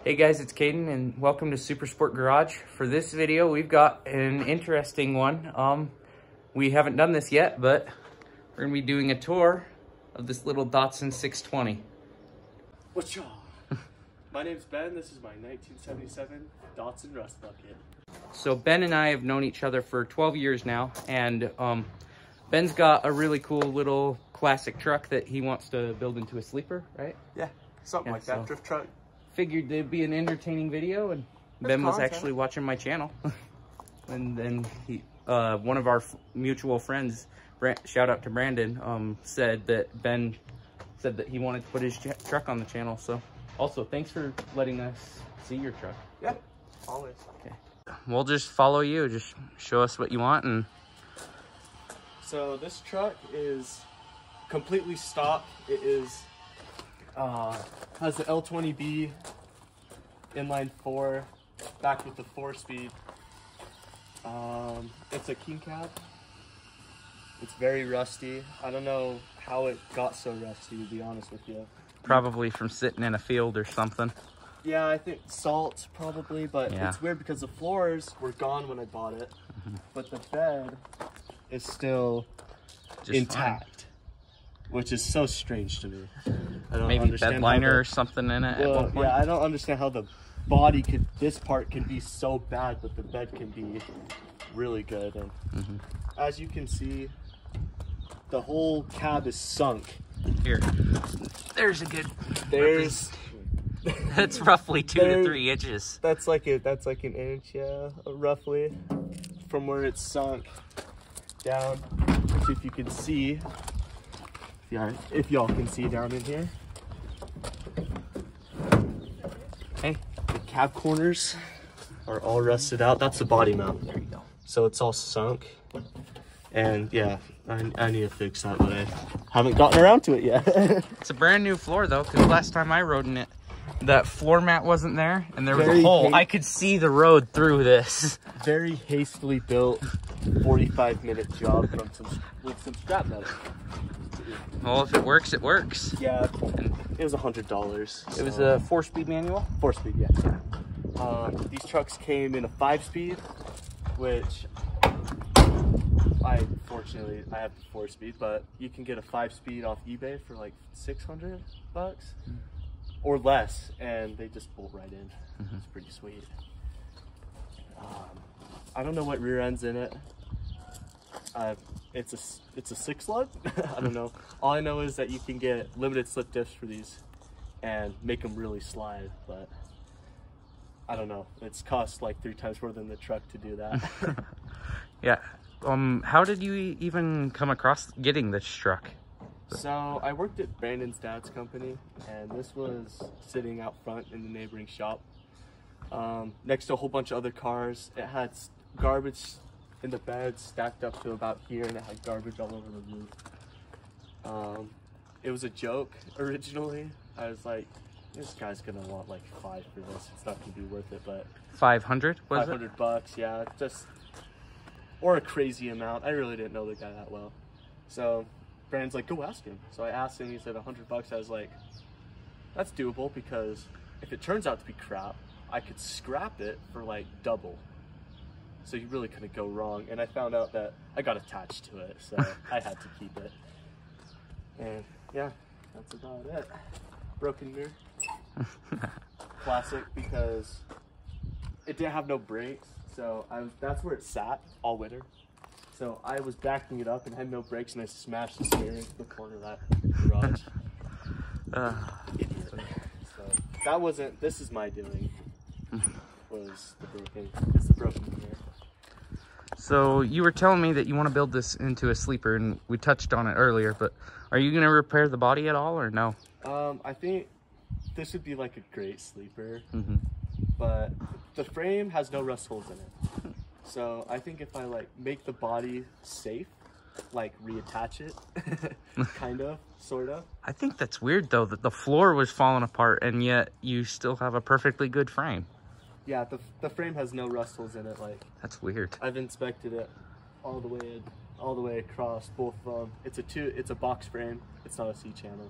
Hey guys, it's Caden and welcome to Super Sport Garage. For this video, we've got an interesting one. We haven't done this yet, but we're gonna be doing a tour of this little Datsun 620. What's up? My name's Ben. This is my 1977 Datsun Rust Bucket. So Ben and I have known each other for 12 years now, and Ben's got a really cool little classic truck that he wants to build into a sleeper, right? Yeah, something like that. Drift truck. Figured it'd be an entertaining video, and Ben was actually watching my channel. And then he, one of our mutual friends, shout out to Brandon, said that Ben said that he wanted to put his truck on the channel. So also thanks for letting us see your truck. Yeah, always. Okay, we'll just follow you. Just show us what you want. And so this truck is completely stock. It is has the L20B inline 4 back with the 4-speed. It's a king cab. It's very rusty. I don't know how it got so rusty, to be honest with you. probably from sitting in a field or something. Yeah, I think salt probably, but yeah. It's weird because the floors were gone when I bought it, but the bed is still just intact, which is so strange to me. I don't Maybe understand bed liner or something in it. Well, yeah, I don't understand how the body could, this part can be so bad, but the bed can be really good. And as you can see, the whole cab is sunk. Here, there's a good. That's roughly 2 to 3 inches. That's like an inch, yeah, roughly, from where it's sunk down. Which, if you can see, if y'all can see down in here. Hey, the cab corners are all rusted out. That's the body mount. There you go. So it's all sunk, and yeah, I need to fix that, but I haven't gotten around to it yet. It's a brand new floor though, because last time I rode in it, that floor mat wasn't there, and there was a hole. I could see the road through this. Very hastily built, 45-minute job with some scrap metal. Well, if it works, it works. Yeah, it was $100. It was a 4-speed manual? 4-speed, yeah. These trucks came in a 5-speed, which fortunately I have the 4-speed, but you can get a 5-speed off eBay for like $600 or less, and they just bolt right in. It's pretty sweet. I don't know what rear end's in it. It's a 6-lug. I don't know. All I know is that you can get limited slip diffs for these and make them really slide, but I don't know. It's cost like 3 times more than the truck to do that. Yeah. How did you even come across getting this truck? So I worked at Brandon's dad's company, and this was sitting out front in the neighboring shop, next to a whole bunch of other cars. It had garbage in the bed stacked up to about here, and it had garbage all over the roof. It was a joke originally. I was like, this guy's gonna want like 5 for this. It's not gonna be worth it, but 500 was it? $500, yeah, just, or a crazy amount. I really didn't know the guy that well, so Brandon's like, go ask him. So I asked him, he said $100. I was like, that's doable, because if it turns out to be crap, I could scrap it for like double. So you really couldn't go wrong. And I found out that I got attached to it, so I had to keep it. And yeah, that's about it. Broken mirror. Classic, because it didn't have no brakes, so that's where it sat all winter. So I was backing it up and had no brakes, and I smashed the steering into the corner of that garage. Idiot. So that wasn't, this is my doing, was the broken mirror. So you were telling me that you want to build this into a sleeper, and we touched on it earlier, but are you going to repair the body at all, or no? I think this would be like a great sleeper, but the frame has no rust holes in it. So I think if I like make the body safe, like reattach it, kind of, sort of. I think that's weird though, that the floor was falling apart and yet you still have a perfectly good frame. Yeah, the frame has no rust holes in it. Like, that's weird. I've inspected it all the way across both of them. It's a box frame. It's not a C channel.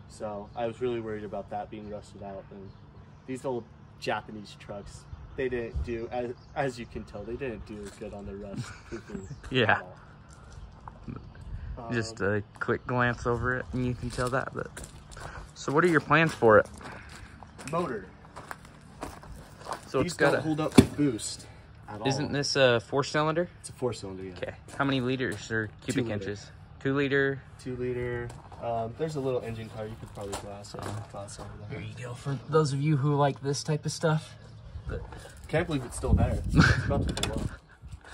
So I was really worried about that being rusted out, and these old Japanese trucks, they didn't do, as you can tell, they didn't do good on the rust proofing. Yeah. Just a quick glance over it and you can tell that. But so what are your plans for it? Motor. So These it's got don't hold up the boost at all. Isn't this a 4-cylinder? It's a 4-cylinder, yeah. Okay. How many liters or cubic 2 inches? 2 liter. 2 liter. There's a little engine car. You could probably glass over that. Here you go for those of you who like this type of stuff. But can't believe it's still there. It's about to blow up.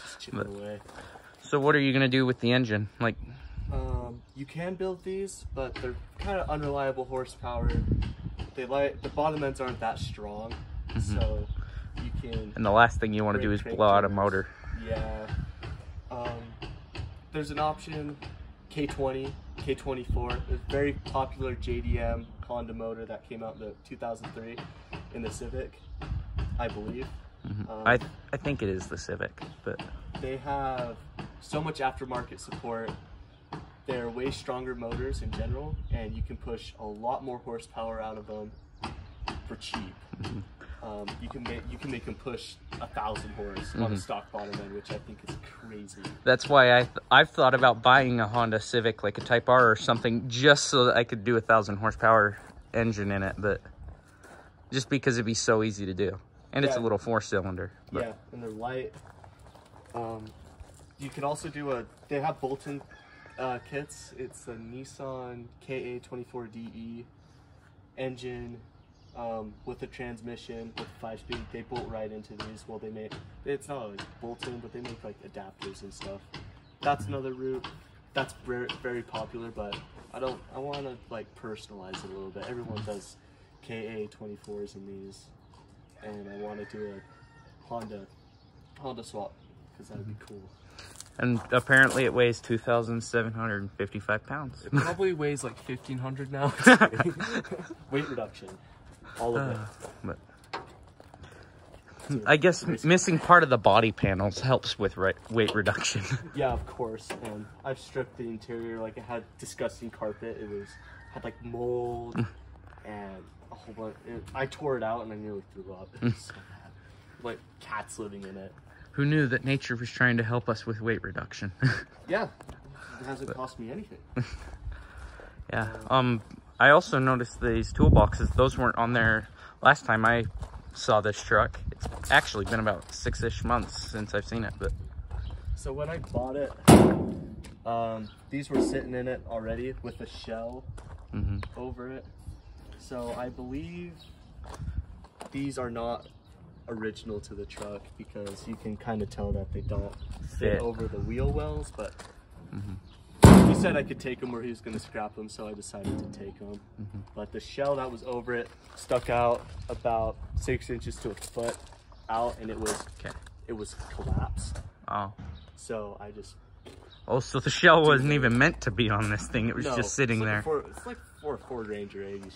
Just chipping away. So what are you gonna do with the engine? Like, you can build these, but they're kind of unreliable horsepower. The bottom ends aren't that strong, so you can. And the last thing you want to do is blow out a motor. Yeah. There's an option, K20, K24. It's a very popular JDM Honda motor that came out in 2003 in the Civic, I believe. I think it is the Civic, but they have so much aftermarket support. They're way stronger motors in general, and you can push a lot more horsepower out of them for cheap. You can make them push 1,000 horse on a stock bottom end, which I think is crazy. That's why I've thought about buying a Honda Civic, like a Type R or something, just so that I could do 1,000 horsepower engine in it, but just because it'd be so easy to do. And it's a little 4-cylinder. Yeah, and they're light. You could also do they have Bolton kits. It's a Nissan KA24DE engine with a transmission with 5-speed. They bolt right into these. Well, it's not like Bolton, but they make like adapters and stuff. That's another route. That's very popular, but I want to like personalize it a little bit. Everyone does KA24s in these, and I want to do a Honda swap because that would be cool. And apparently it weighs 2,755 pounds. It probably weighs like 1,500 now. Weight reduction. All of it. But I guess missing part of the body panels helps with weight reduction. Yeah, of course. And I've stripped the interior. Like, it had disgusting carpet. It had like mold and a whole bunch. I tore it out and I nearly threw up. It was so bad. Like cats living in it. Who knew that nature was trying to help us with weight reduction? Yeah, it hasn't cost me anything. Yeah. I also noticed these toolboxes. Those weren't on there last time I saw this truck. It's actually been about 6-ish months since I've seen it. But so when I bought it, these were sitting in it already with a shell over it. So I believe these are not original to the truck because you can kind of tell that they don't fit over the wheel wells, but he said I could take them or he was going to scrap them, so I decided to take them. But the shell that was over it stuck out about 6 inches to a foot out, and it was collapsed. Oh. So I just... Oh, so the shell wasn't even meant to be on this thing. It was just sitting there. It's like for a Ford Ranger 80.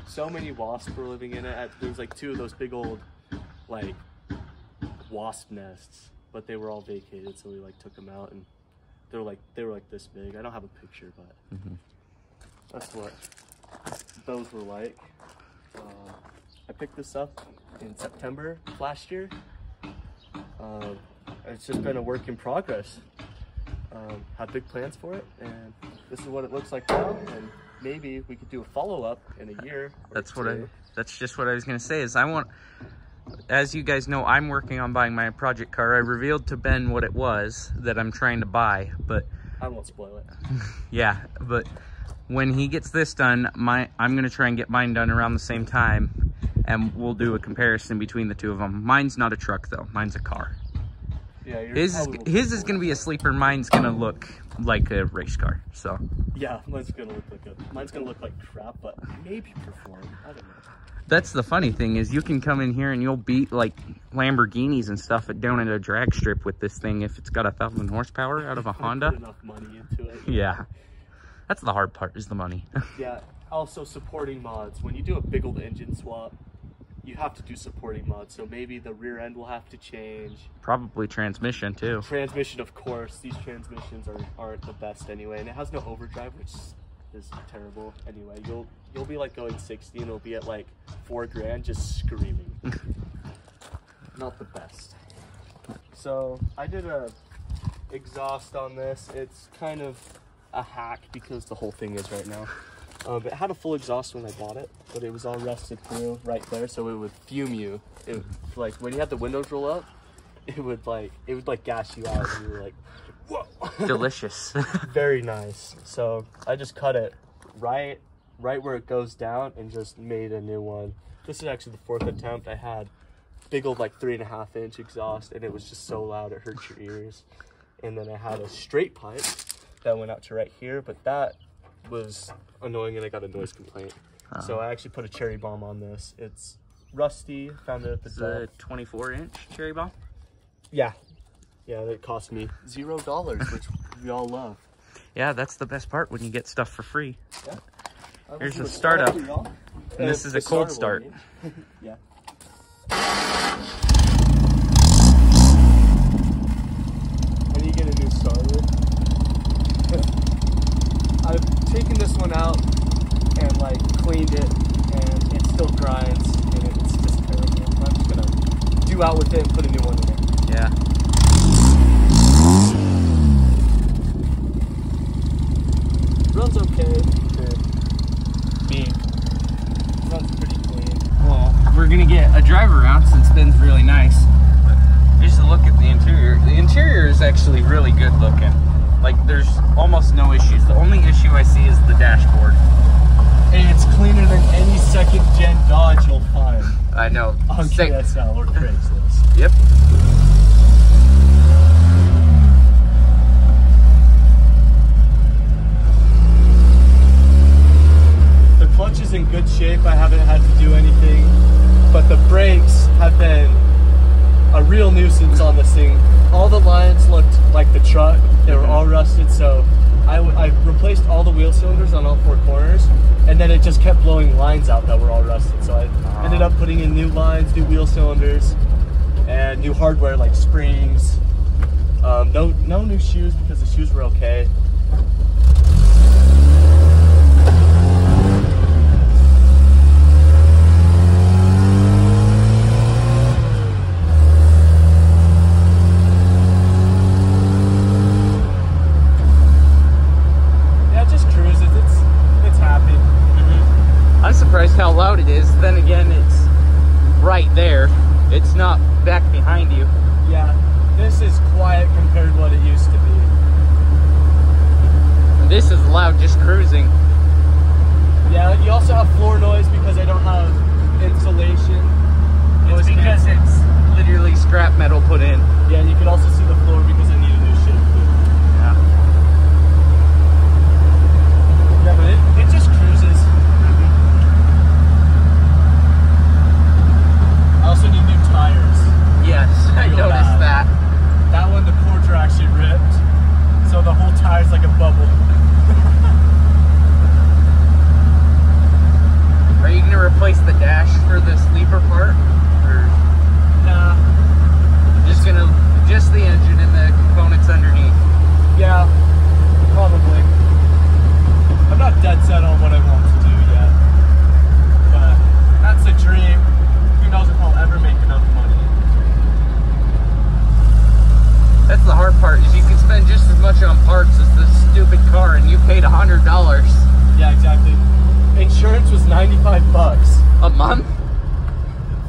So many wasps were living in it. There's like 2 of those big old like wasp nests, but they were all vacated, so we like took them out, and they were like this big. I don't have a picture, but that's what those were like. I picked this up in September last year. It's just been a work in progress. Have big plans for it, and this is what it looks like now, and maybe we could do a follow-up in a year. That's just what I was gonna say. Is as you guys know, I'm working on buying my project car. I revealed to Ben what it was that I'm trying to buy, but I won't spoil it. Yeah, but when he gets this done, I'm gonna try and get mine done around the same time, and we'll do a comparison between the two of them. Mine's not a truck though. Mine's a car. Yeah, his is gonna be a sleeper. Mine's gonna look like a race car. So yeah, mine's gonna look like crap, but maybe perform. I don't know. That's the funny thing is you can come in here and you'll beat like Lamborghinis and stuff down at a drag strip with this thing if it's got 1,000 horsepower out of a Honda. Put enough money into it. Yeah, that's the hard part is the money. Yeah. Also supporting mods. When you do a big old engine swap, you have to do supporting mods. So maybe the rear end will have to change. Probably transmission too. Transmission, of course. These transmissions aren't the best anyway, and it has no overdrive, which is terrible. Anyway, you'll you'll be like going 60 and it'll be at like 4 grand just screaming. Not the best. So I did a exhaust on this. It's kind of a hack because the whole thing is right now. It had a full exhaust when I bought it, but it was all rusted through right there, so it would fume you. It would, like when you had the windows roll up, it would gas you out, and you were like, whoa. Delicious. Very nice. So I just cut it right where it goes down and just made a new one. This is actually the 4th attempt. I had big old like 3.5-inch exhaust, and it was just so loud it hurt your ears. And then I had a straight pipe that went out to right here, but that was annoying and I got a noise complaint. So I actually put a cherry bomb on this. It's rusty, found it at the dump. The 24-inch cherry bomb? Yeah. Yeah, it cost me $0, which we all love. Yeah, that's the best part when you get stuff for free. Yeah. Here's the startup. And this is a cold start. Yeah. I need to get a new starter. I've taken this one out and like cleaned it, and it still grinds, and it's just terrible. I'm just gonna do out with it and put a new one in it. Yeah. Runs okay for me. Runs pretty clean. Well, we're gonna get a drive around since Ben's really nice. But just a look at the interior. The interior is actually really good looking. Like, there's almost no issues. The only issue I see is the dashboard. And it's cleaner than any second-gen Dodge you'll find. I know. On KSL or Craigslist. Yep. The clutch is in good shape. I haven't had to do anything. But the brakes have been a real nuisance on this thing. All the lines looked like the truck. They were all rusted, so I replaced all the wheel cylinders on all 4 corners, and then it just kept blowing lines out that were all rusted. So I ended up putting in new lines, new wheel cylinders, and new hardware like springs. No new shoes because the shoes were okay. How loud it is. Then again, it's right there. It's not back behind you. Yeah, this is quiet compared to what it used to be. And this is loud just cruising. Yeah, you also have floor noise because I don't have insulation. It's because it's literally scrap metal put in. Yeah, and you can also see the floor because I need a new shape too. Yeah. Yeah, but it just cruises. I also need new tires. Yes, I noticed that. That one, the cords are actually ripped, so the whole tire's like a bubble. Are you gonna replace the dash for the sleeper part, or nah? Just the engine and the components underneath. Yeah, probably. I'm not dead set on what I want to do yet, but that's a dream. Who knows if I'll ever make enough money. That's the hard part, is you can spend just as much on parts as this stupid car, and you paid $100. Yeah, exactly. Insurance was 95 bucks. A month?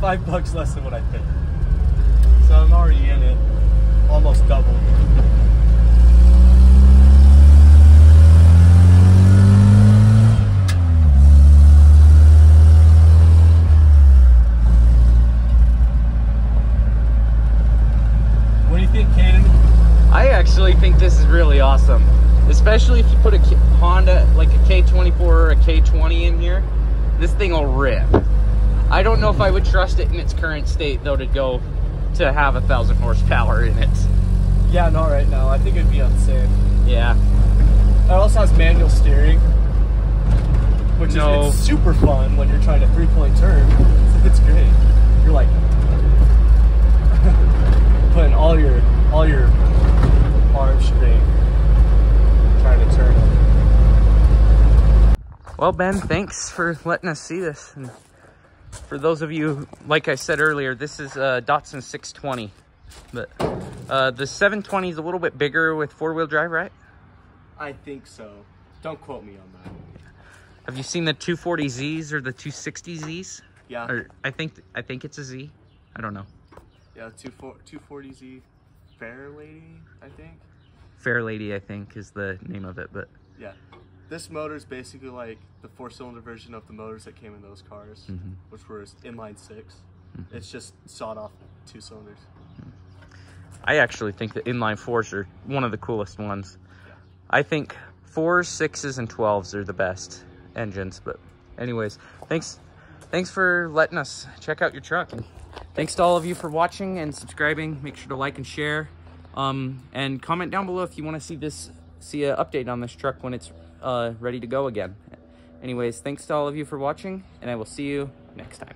$5 less than what I paid. So I'm already in it. Almost double. What do you think, Caden? I actually think this is really awesome. Especially if you put a Honda, like a K24 or a K20 in here, this thing will rip. I don't know if I would trust it in its current state, though, to have 1,000 horsepower in it. Yeah, not right now. I think it'd be unsafe. Yeah. It also has manual steering, which is it's super fun when you're trying to 3-point turn. It's great. You're like putting all your arm strength trying to turn it. Well, Ben, thanks for letting us see this. And for those of you, like I said earlier, this is a Datsun 620. But the 720 is a little bit bigger with four-wheel drive, right? I think so. Don't quote me on that. Have you seen the 240Zs or the 260Zs? Yeah. Or I think it's a Z. I don't know. Yeah, 240Z Fair Lady, I think. Fair Lady, I think, is the name of it, but yeah. This motor is basically like the 4-cylinder version of the motors that came in those cars, which were inline 6. It's just sawed off 2 cylinders. I actually think the inline 4s are one of the coolest ones. Yeah. I think 4s, 6s, and 12s are the best engines. But anyways, thanks for letting us check out your truck. And thanks to all of you for watching and subscribing. Make sure to like and share. And comment down below if you want to see an update on this truck when it's ready to go again. Anyways, thanks to all of you for watching, and I will see you next time.